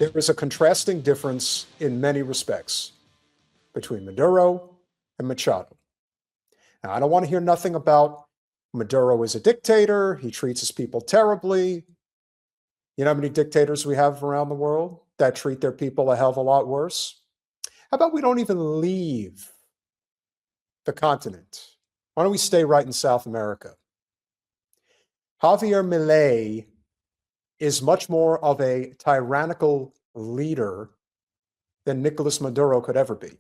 there is a contrasting difference in many respects between Maduro and Machado. Now, I don't want to hear nothing about Maduro is a dictator. He treats his people terribly. You know how many dictators we have around the world that treat their people a hell of a lot worse? How about we don't even leave the continent? Why don't we stay right in South America? Javier Milei is much more of a tyrannical leader than Nicolas Maduro could ever be.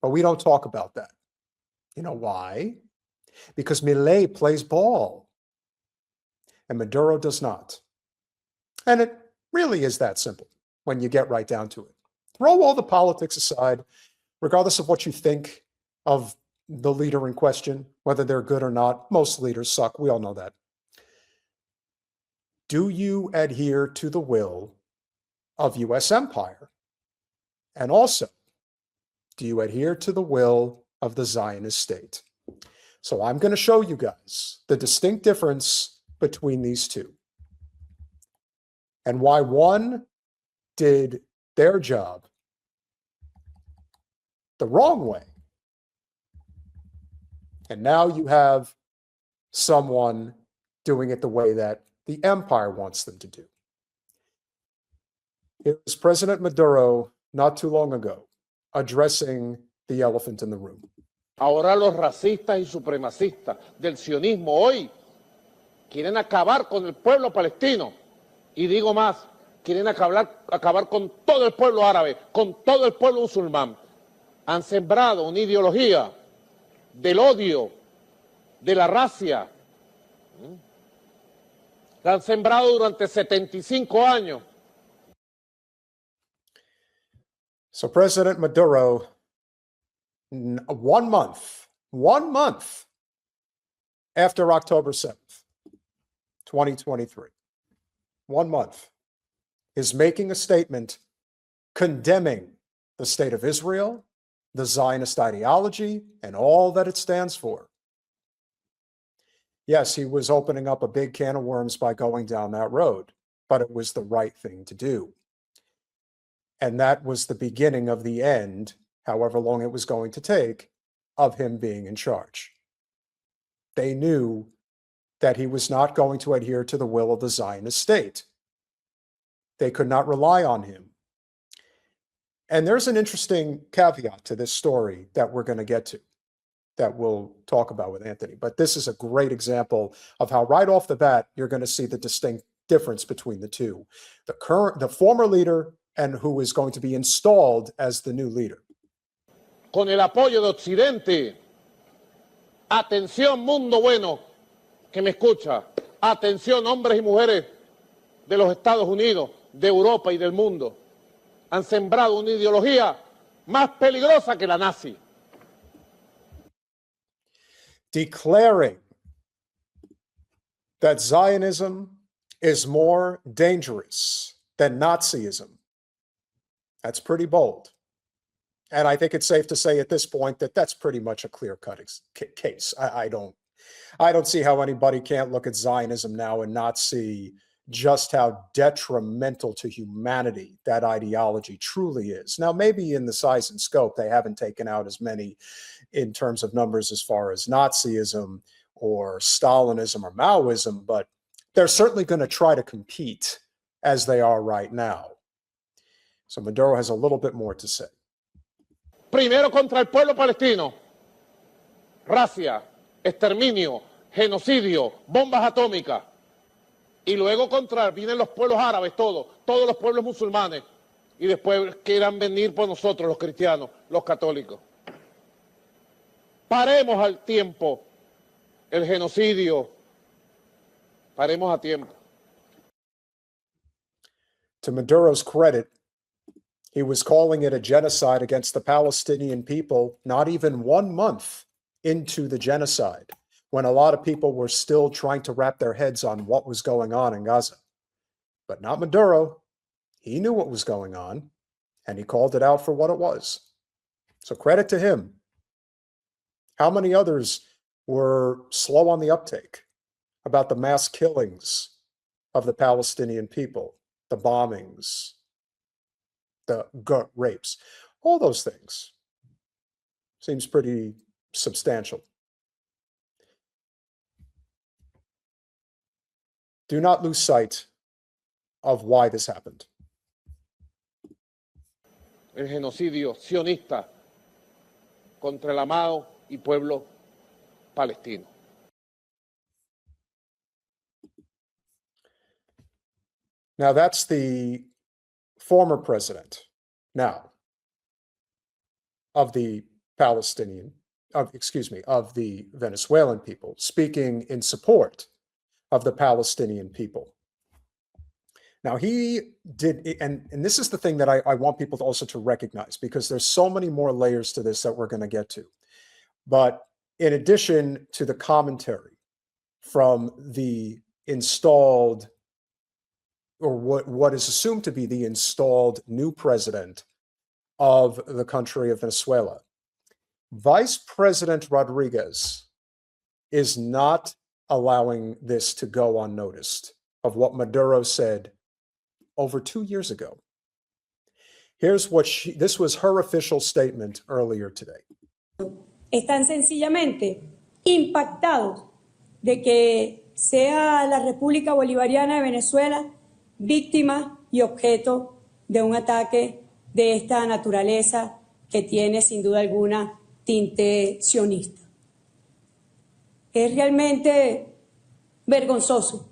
But we don't talk about that. You know why? Because Milei plays ball and Maduro does not. And it really is that simple when you get right down to it. Throw all the politics aside, regardless of what you think of the leader in question, whether they're good or not. Most leaders suck. We all know that. Do you adhere to the will of U.S. empire? And also, do you adhere to the will of the Zionist state? So I'm going to show you guys the distinct difference between these two and why one did their job the wrong way. And now you have someone doing it the way that the empire wants them to do. It was President Maduro not too long ago addressing the elephant in the room. Ahora los racistas y supremacistas del zionismo hoy quieren acabar con el pueblo palestino. Y digo más, quieren acabar con todo el pueblo árabe, con todo el pueblo musulmán. Han sembrado una ideología del odio, de la racia. La han sembrado durante 75 años. So President Maduro, 1 month after October 7th, 2023, 1 month, is making a statement condemning the state of Israel, the Zionist ideology, and all that it stands for. Yes, he was opening up a big can of worms by going down that road, but it was the right thing to do. And that was the beginning of the end, however long it was going to take, of him being in charge. They knew that he was not going to adhere to the will of the Zionist state. They could not rely on him. And there's an interesting caveat to this story that we're going to get to, that we'll talk about with Anthony. But this is a great example of how right off the bat, you're going to see the distinct difference between the two. The former leader and who is going to be installed as the new leader. Con el apoyo de Occidente. Atención, mundo bueno, que me escucha. Atención, hombres y mujeres de los Estados Unidos, de Europa y del mundo. Han sembrado una ideología más peligrosa que la nazi. Declaring that Zionism is more dangerous than Nazism. That's pretty bold. And I think it's safe to say at this point that that's pretty much a clear-cut case. I don't see how anybody can't look at Zionism now and not see just how detrimental to humanity that ideology truly is. Now, maybe in the size and scope, they haven't taken out as many in terms of numbers as far as Nazism or Stalinism or Maoism, but they're certainly going to try to compete as they are right now. So Maduro has a little bit more to say. Primero contra el pueblo palestino. Racia, exterminio, genocidio, bombas atómicas. Y luego vienen los pueblos árabes, todos los pueblos musulmanes. Y después quieran venir por nosotros, los cristianos, los católicos. Paremos al tiempo el genocidio. Paremos a tiempo. To Maduro's credit, he was calling it a genocide against the Palestinian people not even 1 month into the genocide, when a lot of people were still trying to wrap their heads on what was going on in Gaza. But not Maduro. He knew what was going on, and he called it out for what it was. So credit to him. How many others were slow on the uptake about the mass killings of the Palestinian people, the bombings, the rapes, all those things. Seems pretty substantial. Do not lose sight of why this happened. El genocidio sionista contra el amado y pueblo palestino. Now that's the former president now of the of the Venezuelan people, speaking in support of the Palestinian people. Now he did, and this is the thing that I want people to also to recognize, because there's so many more layers to this that we're going to get to. But in addition to the commentary from the installed, or what is assumed to be the installed new president of the country of Venezuela, Vice President Rodriguez is not allowing this to go unnoticed of what Maduro said over 2 years ago. Here's what this was her official statement earlier today. Están sencillamente impactados de que sea la República Bolivariana de Venezuela víctima y objeto de un ataque de esta naturaleza que tiene sin duda alguna tinte sionista. Es realmente vergonzoso.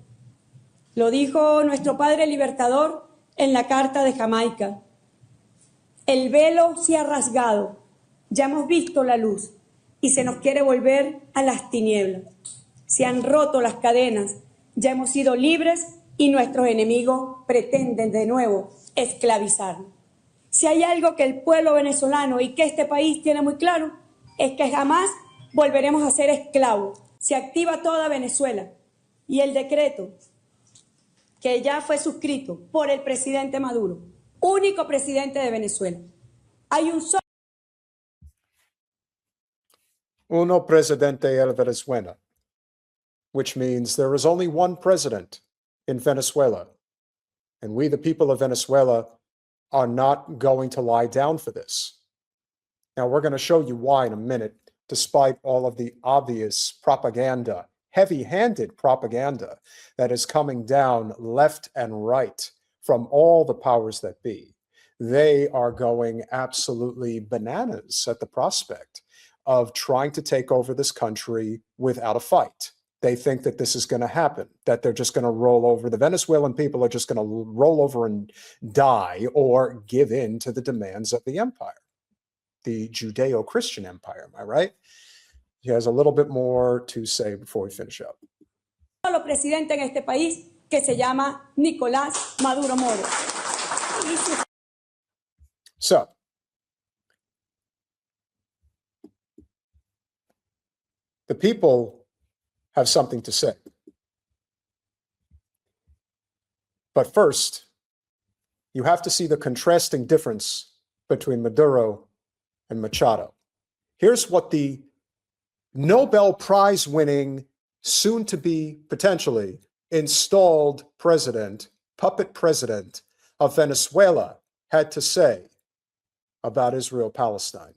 Lo dijo nuestro padre libertador en la Carta de Jamaica. El velo se ha rasgado, ya hemos visto la luz y se nos quiere volver a las tinieblas. Se han roto las cadenas, ya hemos sido libres y nuestros enemigos pretenden de nuevo esclavizarnos. Si hay algo que el pueblo venezolano y que este país tiene muy claro, es que jamás volveremos a ser esclavos. Se activa toda Venezuela y el decreto que ya fue suscrito por el presidente Maduro, único presidente de Venezuela. Hay un solo Uno presidente de Venezuela, which means there is only one president in Venezuela. And we, the people of Venezuela, are not going to lie down for this. Now, we're going to show you why in a minute, despite all of the obvious propaganda, heavy-handed propaganda that is coming down left and right from all the powers that be. They are going absolutely bananas at the prospect of trying to take over this country without a fight. They think that this is going to happen, that they're just going to roll over. The Venezuelan people are just going to roll over and die or give in to the demands of the empire, the Judeo-Christian empire. Am I right? He has a little bit more to say before we finish up. solo presidente en este país que se llama Nicolás Maduro Moro. So, the people have something to say. But first, you have to see the contrasting difference between Maduro and Machado. Here's what the Nobel Prize winning, soon to be potentially installed president, puppet president of Venezuela had to say about Israel-Palestine.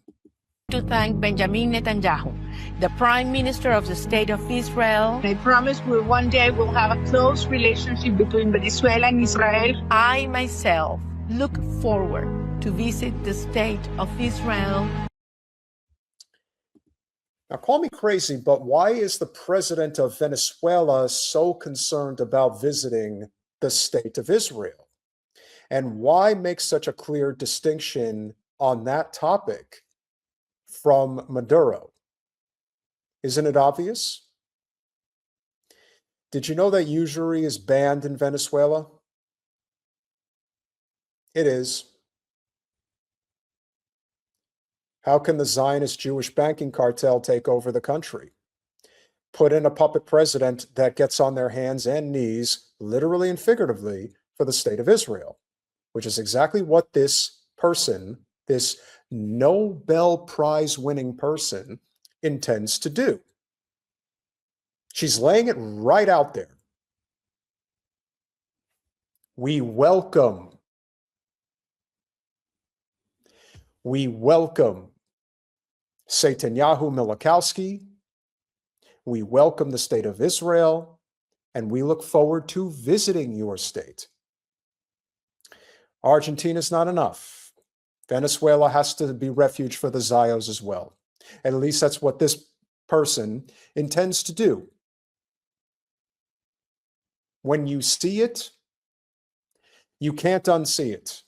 To thank Benjamin Netanyahu, the Prime Minister of the State of Israel. I promise we one day will have a close relationship between Venezuela and Israel. I myself look forward to visit the State of Israel. Now, call me crazy, but why is the president of Venezuela so concerned about visiting the State of Israel? And why make such a clear distinction on that topic from Maduro? Isn't it obvious? Did you know that usury is banned in Venezuela? It is. How can the Zionist Jewish banking cartel take over the country? Put in a puppet president that gets on their hands and knees, literally and figuratively, for the State of Israel, which is exactly what this person, this Nobel Prize winning person, intends to do. She's laying it right out there. We welcome We welcome Netanyahu Milikowski. We welcome the state of Israel, and we look forward to visiting your state. Argentina is not enough. Venezuela has to be refuge for the Zios as well. At least that's what this person intends to do. When you see it, you can't unsee it.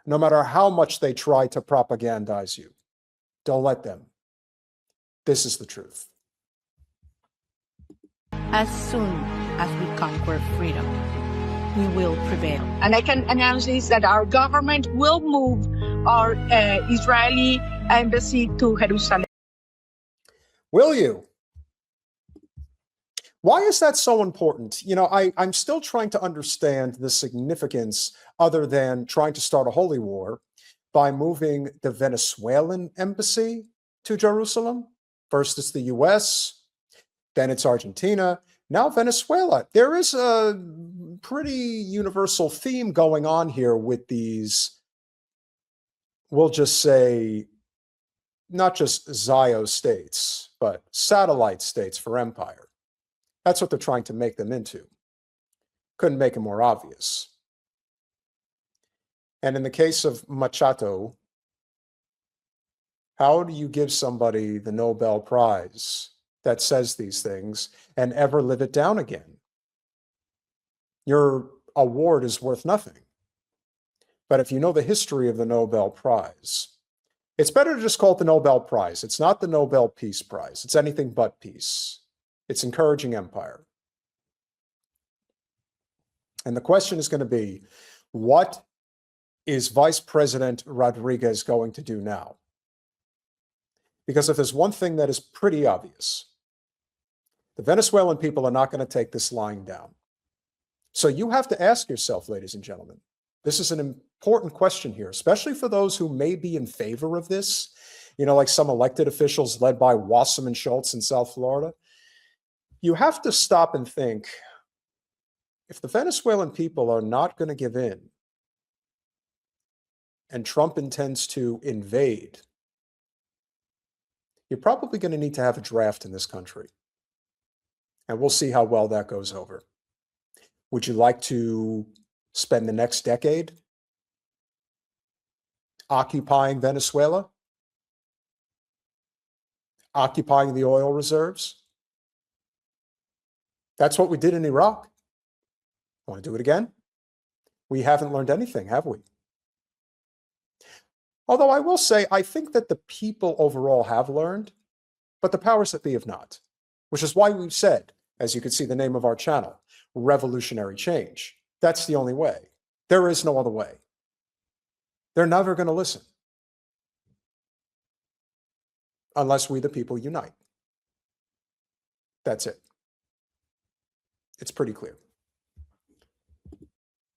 No matter how much they try to propagandize you, don't let them. This is the truth. As soon as we conquer freedom, we will prevail. And I can announce this, that our government will move our Israeli embassy to Jerusalem. Will you? Why is that so important? You know, I'm still trying to understand the significance other than trying to start a holy war by moving the Venezuelan embassy to Jerusalem. First it's the US, then it's Argentina, now Venezuela. There is a pretty universal theme going on here with these, we'll just say, not just Zio states, but satellite states for empire. That's what they're trying to make them into. Couldn't make it more obvious. And in the case of Machado, how do you give somebody the Nobel Prize that says these things and ever live it down again? Your award is worth nothing. But if you know the history of the Nobel Prize, it's better to just call it the Nobel Prize. It's not the Nobel Peace Prize. It's anything but peace. It's encouraging empire. And the question is going to be, what is Vice President Rodriguez going to do now? Because if there's one thing that is pretty obvious, the Venezuelan people are not going to take this lying down. So you have to ask yourself, ladies and gentlemen, this is an important question here, especially for those who may be in favor of this, you know, like some elected officials led by Wasserman Schultz in South Florida. You have to stop and think, if the Venezuelan people are not going to give in, and Trump intends to invade, you're probably going to need to have a draft in this country. And we'll see how well that goes over. Would you like to spend the next decade occupying Venezuela? Occupying the oil reserves? That's what we did in Iraq. Want to do it again? We haven't learned anything, have we? Although I will say, I think that the people overall have learned, but the powers that be have not, which is why we've said, as you can see the name of our channel, revolutionary change. That's the only way. There is no other way. They're never going to listen unless we, the people, unite. That's it. It's pretty clear.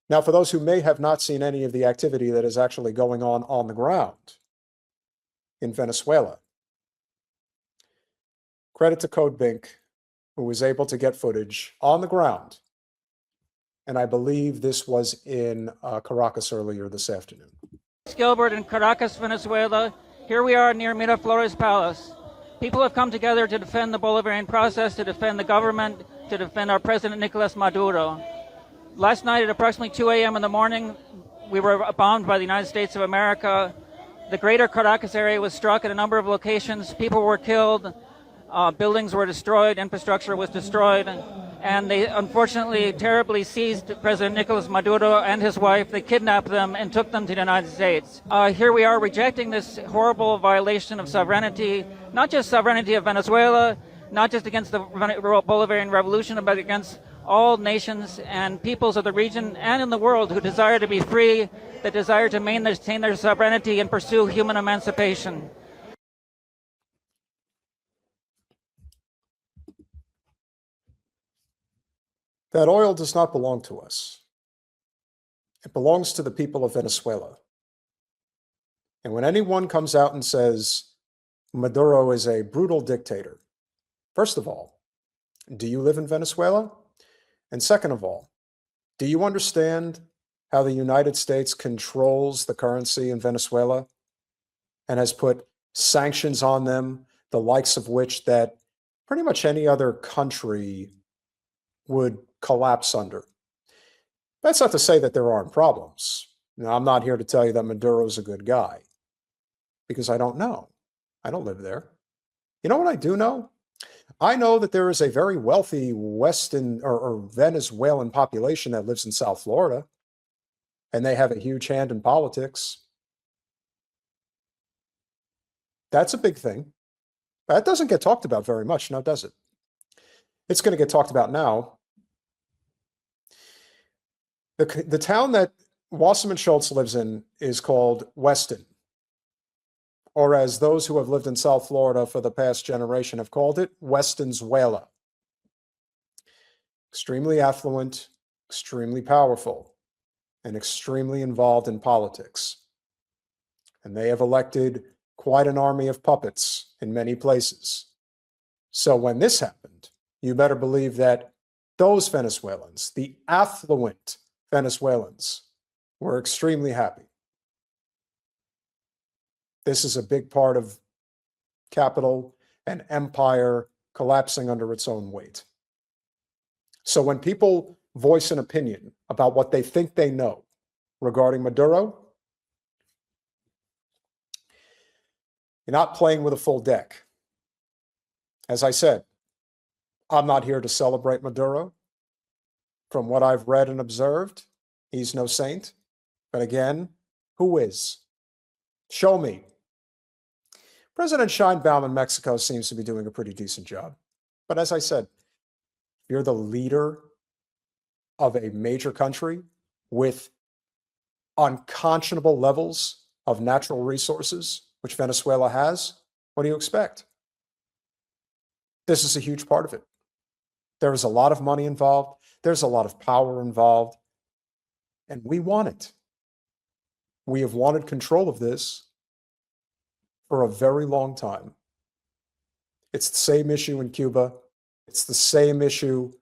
Now, for those who may have not seen any of the activity that is actually going on the ground in Venezuela, credit to CodeBink, who was able to get footage on the ground. And I believe this was in Caracas earlier this afternoon. Gilbert in Caracas, Venezuela. Here we are near Miraflores Palace. People have come together to defend the Bolivarian process, to defend the government, to defend our president, Nicolas Maduro. Last night at approximately 2 a.m. in the morning, we were bombed by the United States of America. The greater Caracas area was struck at a number of locations. People were killed, buildings were destroyed, infrastructure was destroyed, and they unfortunately terribly seized President Nicolas Maduro and his wife. They kidnapped them and took them to the United States. Here we are rejecting this horrible violation of sovereignty, not just sovereignty of Venezuela, not just against the Bolivarian Revolution, but against all nations and peoples of the region and in the world who desire to be free, that desire to maintain their sovereignty and pursue human emancipation. That oil does not belong to us. It belongs to the people of Venezuela. And when anyone comes out and says Maduro is a brutal dictator, first of all, do you live in Venezuela? And second of all, do you understand how the United States controls the currency in Venezuela and has put sanctions on them, the likes of which that pretty much any other country would collapse under. That's not to say that there aren't problems. Now, I'm not here to tell you that Maduro's a good guy, because I don't know. I don't live there. You know what I do know? I know that there is a very wealthy Western or Venezuelan population that lives in South Florida, and they have a huge hand in politics. That's a big thing. That doesn't get talked about very much, now does it? It's going to get talked about now. The town that Wasserman Schultz lives in is called Weston, or as those who have lived in South Florida for the past generation have called it, Westonzuela. Extremely affluent, extremely powerful, and extremely involved in politics. And they have elected quite an army of puppets in many places. So when this happened, you better believe that those Venezuelans, the affluent Venezuelans, were extremely happy. This is a big part of capital and empire collapsing under its own weight. So when people voice an opinion about what they think they know regarding Maduro, you're not playing with a full deck. As I said, I'm not here to celebrate Maduro. From what I've read and observed, he's no saint. But again, who is? Show me. President Sheinbaum in Mexico seems to be doing a pretty decent job. But as I said, if you're the leader of a major country with unconscionable levels of natural resources, which Venezuela has, what do you expect? This is a huge part of it. There is a lot of money involved. There's a lot of power involved. And we want it. We have wanted control of this for a very long time. It's the same issue in Cuba. It's the same issue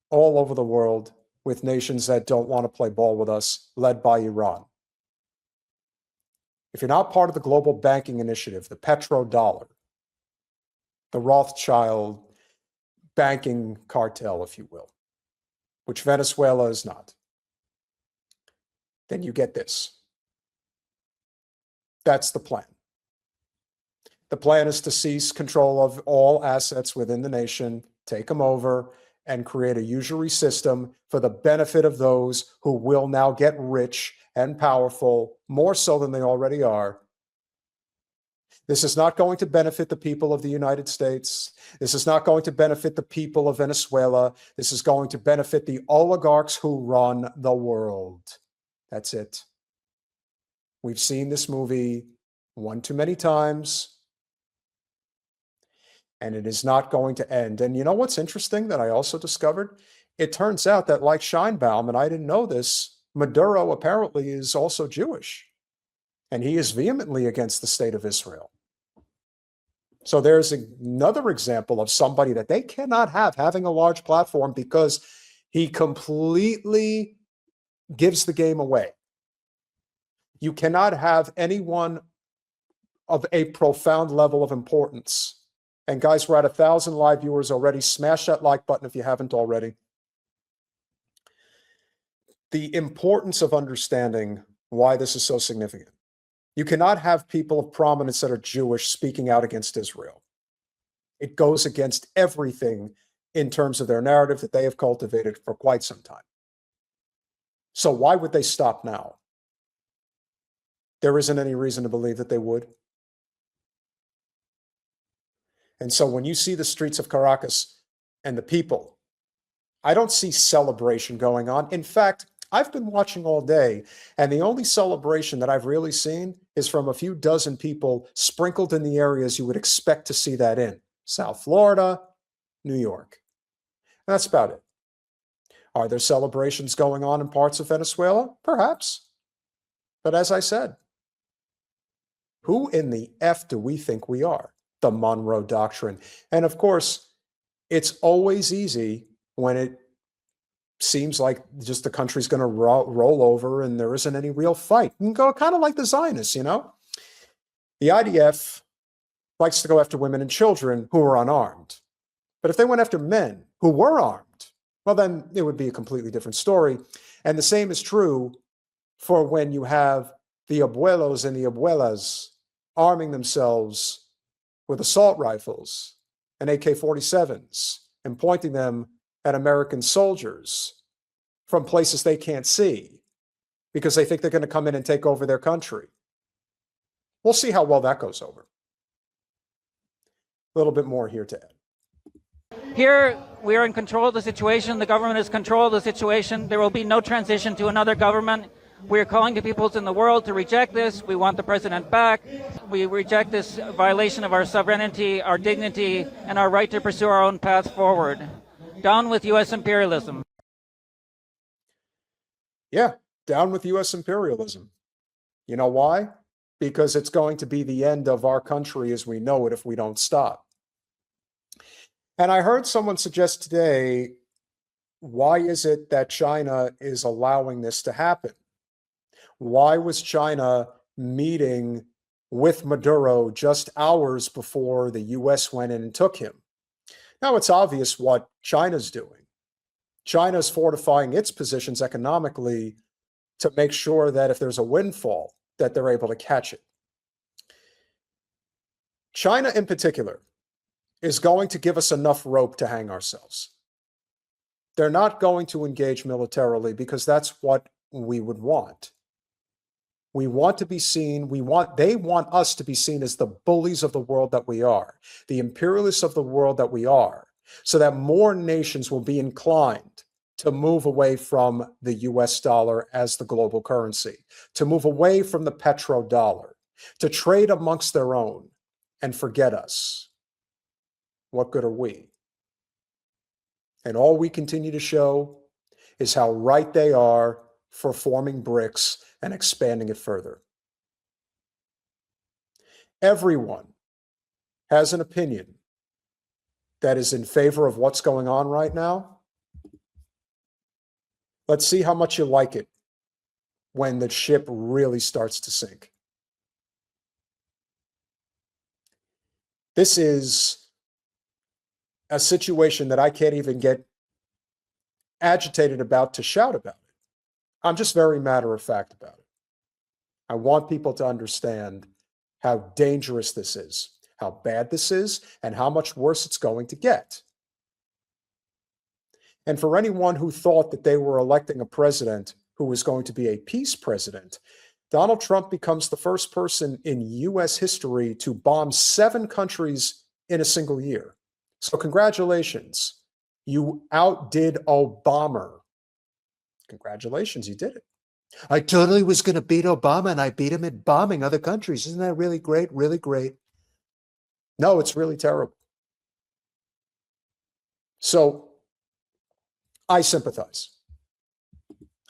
all over the world with nations that don't want to play ball with us, led by Iran. If you're not part of the global banking initiative, the petrodollar, the Rothschild banking cartel, if you will, which Venezuela is not, then you get this. That's the plan. The plan is to seize control of all assets within the nation, take them over, and create a usury system for the benefit of those who will now get rich and powerful, more so than they already are. This is not going to benefit the people of the United States. This is not going to benefit the people of Venezuela. This is going to benefit the oligarchs who run the world. That's it. We've seen this movie one too many times, and it is not going to end. And you know what's interesting that I also discovered? It turns out that, like Sheinbaum, and I didn't know this, Maduro apparently is also Jewish, and he is vehemently against the state of Israel. So there's another example of somebody that they cannot have having a large platform because he completely gives the game away. You cannot have anyone of a profound level of importance. And guys, we're at 1,000 live viewers already. Smash that like button if you haven't already. The importance of understanding why this is so significant. You cannot have people of prominence that are Jewish speaking out against Israel. It goes against everything in terms of their narrative that they have cultivated for quite some time. So why would they stop now? There isn't any reason to believe that they would. And so when you see the streets of Caracas and the people, I don't see celebration going on. In fact, I've been watching all day, and the only celebration that I've really seen is from a few dozen people sprinkled in the areas you would expect to see that in. South Florida, New York. And that's about it. Are there celebrations going on in parts of Venezuela? Perhaps. But as I said, who in the F do we think we are? The Monroe Doctrine. And of course, it's always easy when it seems like just the country's going to roll over and there isn't any real fight. You can go kind of like the Zionists, you know? The IDF likes to go after women and children who are unarmed. But if they went after men who were armed, well, then it would be a completely different story. And the same is true for when you have the abuelos and the abuelas arming themselves with assault rifles and AK-47s and pointing them at American soldiers from places they can't see because they think they're going to come in and take over their country. We'll see how well that goes over. A little bit more here to add. Here, we are in control of the situation. The government is in control of the situation. There will be no transition to another government. We are calling to peoples in the world to reject this. We want the president back. We reject this violation of our sovereignty, our dignity, and our right to pursue our own path forward. Down with U.S. imperialism. Yeah, down with U.S. imperialism. You know why? Because it's going to be the end of our country as we know it if we don't stop. And I heard someone suggest today, why is it that China is allowing this to happen? Why was China meeting with Maduro just hours before the U.S. went in and took him? Now, it's obvious what China's doing. China's fortifying its positions economically to make sure that if there's a windfall, that they're able to catch it. China, in particular, is going to give us enough rope to hang ourselves. They're not going to engage militarily because that's what we would want. We want to be seen, they want us to be seen as the bullies of the world that we are, the imperialists of the world that we are, so that more nations will be inclined to move away from the US dollar as the global currency, to move away from the petrodollar, to trade amongst their own and forget us. What good are we? And all we continue to show is how right they are for forming BRICS and expanding it further. Everyone has an opinion that is in favor of what's going on right now. Let's see how much you like it when the ship really starts to sink. This is a situation that I can't even get agitated about to shout about it. I'm just very matter of fact about it. I want people to understand how dangerous this is, how bad this is, and how much worse it's going to get. And for anyone who thought that they were electing a president who was going to be a peace president, Donald Trump becomes the first person in U.S. history to bomb 7 countries in a single year. So congratulations, you outdid Obama. Congratulations, you did it. I totally was going to beat Obama and I beat him at bombing other countries. Isn't that really great? Really great. No, it's really terrible. So I sympathize.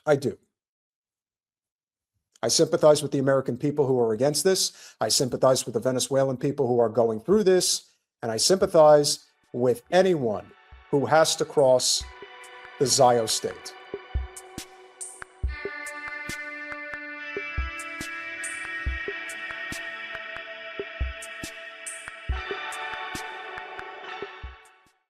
I do. I sympathize with the American people who are against this. I sympathize with the Venezuelan people who are going through this. And I sympathize with anyone who has to cross the Zio state.